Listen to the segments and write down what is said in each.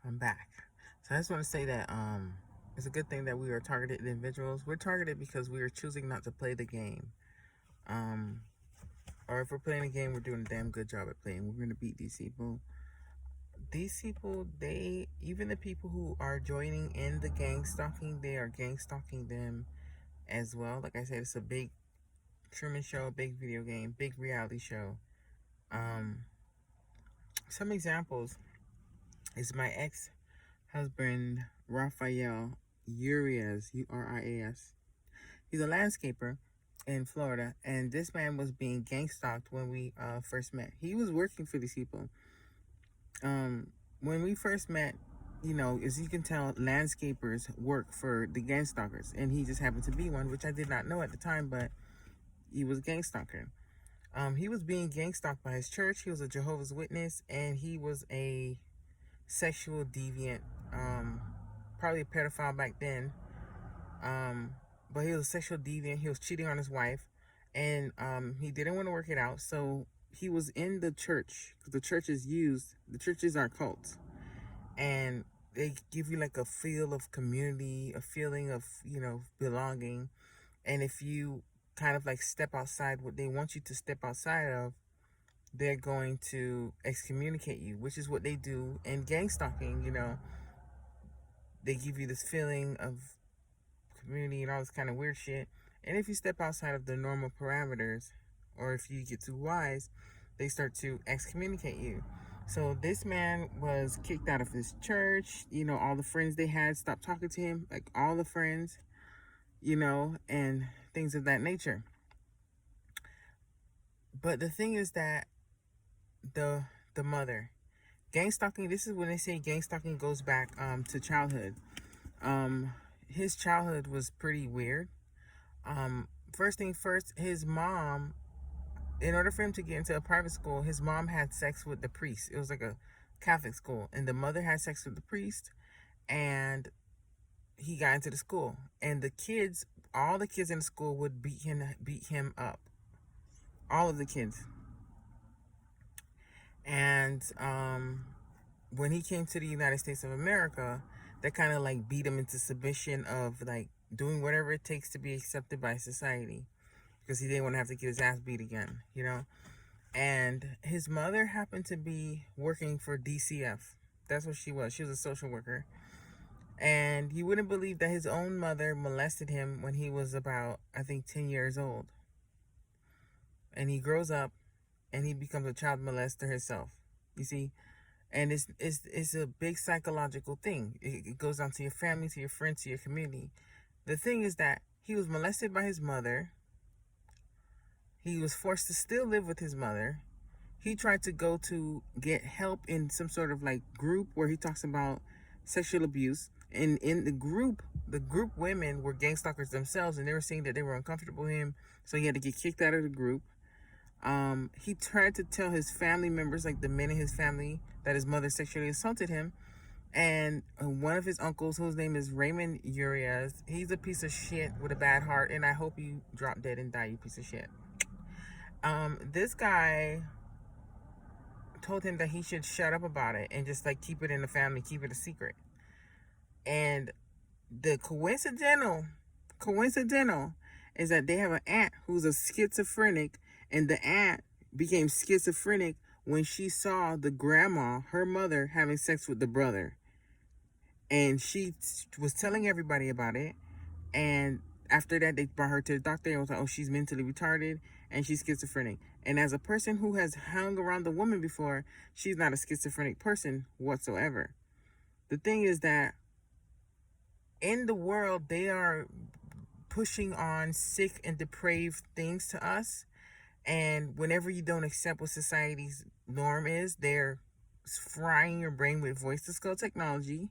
I'm back. So I just want to say that it's a good thing that we are targeted individuals. We're targeted because we are choosing not to play the game. Um, or if we're playing a game, we're doing a damn good job at playing. We're gonna beat these people. These people, even the people who are joining in the gang stalking, they are gang stalking them as well. Like I said, it's a big Truman Show, big video game, big reality show. Um, some examples is my ex husband Rafael Urias, Urias. He's a landscaper in Florida, and this man was being gang stalked when we first met. He was working for these people. When we first met, as you can tell, landscapers work for the gang stalkers, and he just happened to be one, which I did not know at the time, but he was a gang stalker. He was being gang stalked by his church. He was a Jehovah's Witness, and he was a sexual deviant, probably a pedophile back then. But he was a sexual deviant. He was cheating on his wife, and he didn't want to work it out. So he was in the church, because the churches are cults, and they give you like a feel of community, a feeling of belonging. And if you kind of like step outside what they want you to step outside of, they're going to excommunicate you, which is what they do in gang stalking. They give you this feeling of community and all this kind of weird shit. And if you step outside of the normal parameters, or if you get too wise, they start to excommunicate you. So this man was kicked out of his church. All the friends they had stopped talking to him, like all the friends, and things of that nature. But the thing is that the mother, gang stalking, this is when they say gang stalking goes back to childhood. His childhood was pretty weird. First thing first, his mom, in order for him to get into a private school, his mom had sex with the priest. It was like a Catholic school, and the mother had sex with the priest, and he got into the school. And all the kids in the school would beat him up. All of the kids. And when he came to the United States of America, they kind of like beat him into submission of like doing whatever it takes to be accepted by society, because he didn't want to have to get his ass beat again. And his mother happened to be working for DCF. That's what she was. She was a social worker. And you wouldn't believe that his own mother molested him when he was about, I think, 10 years old. And he grows up and he becomes a child molester himself. You see? And it's a big psychological thing. It goes down to your family, to your friends, to your community. The thing is that he was molested by his mother. He was forced to still live with his mother. He tried to go to get help in some sort of like group where he talks about sexual abuse. And in the group women were gang stalkers themselves, and they were saying that they were uncomfortable with him, so he had to get kicked out of the group. He tried to tell his family members, like the men in his family, that his mother sexually assaulted him. And one of his uncles, whose name is Raymond Urias, he's a piece of shit with a bad heart, and I hope you drop dead and die, you piece of shit. This guy told him that he should shut up about it and just like keep it in the family, keep it a secret. And the coincidental is that they have an aunt who's a schizophrenic, and the aunt became schizophrenic when she saw the grandma, her mother, having sex with the brother. And she was telling everybody about it. And after that, they brought her to the doctor and was like, oh, she's mentally retarded and she's schizophrenic. And as a person who has hung around the woman before, she's not a schizophrenic person whatsoever. The thing is that in the world, they are pushing on sick and depraved things to us. And whenever you don't accept what society's norm is, they're frying your brain with voice-to-skull technology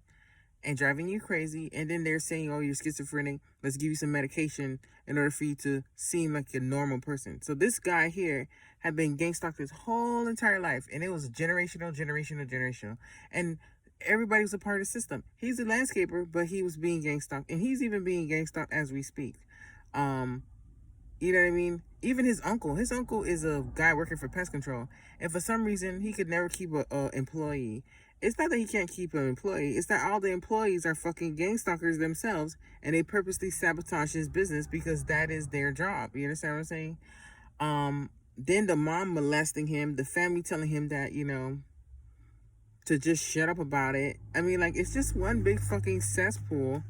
and driving you crazy. And then they're saying, oh, you're schizophrenic, let's give you some medication in order for you to seem like a normal person. So this guy here had been gang stalked his whole entire life, and it was generational. And everybody was a part of the system. He's a landscaper, but he was being gang stalked, and he's even being gang stalked as we speak. You know what I mean? Even his uncle is a guy working for pest control, and for some reason he could never keep a employee. It's not that he can't keep an employee. It's that all the employees are fucking gang stalkers themselves, and they purposely sabotage his business because that is their job. You understand what I'm saying? Then the mom molesting him, the family telling him that, to just shut up about it. I mean, like, it's just one big fucking cesspool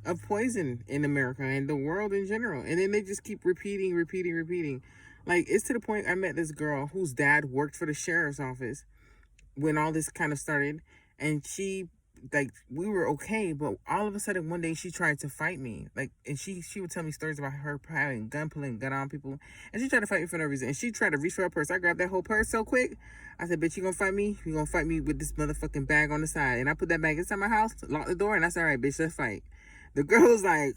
of poison in America and the world in general. And then they just keep repeating, repeating, repeating. Like, it's to the point I met this girl whose dad worked for the sheriff's office when all this kind of started. And she, like, we were okay, but all of a sudden one day she tried to fight me. Like, and she would tell me stories about her having gun, pulling gun on people. And she tried to fight me for no reason. And she tried to reach for her purse. I grabbed that whole purse so quick. I said, bitch, you gonna fight me? You gonna fight me with this motherfucking bag on the side. And I put that bag inside my house, locked the door, and I said, all right, bitch, let's fight. The girl was like,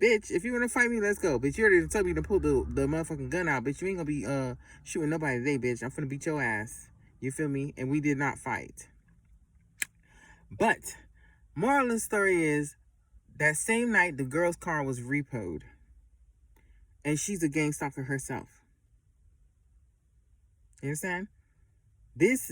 bitch, if you want to fight me, let's go. Bitch, you already told me to pull the motherfucking gun out. Bitch, you ain't gonna be shooting nobody today, bitch. I'm finna beat your ass. You feel me? And we did not fight. But moral of the story is that same night the girl's car was repoed. And she's a gang stalker herself. You understand? This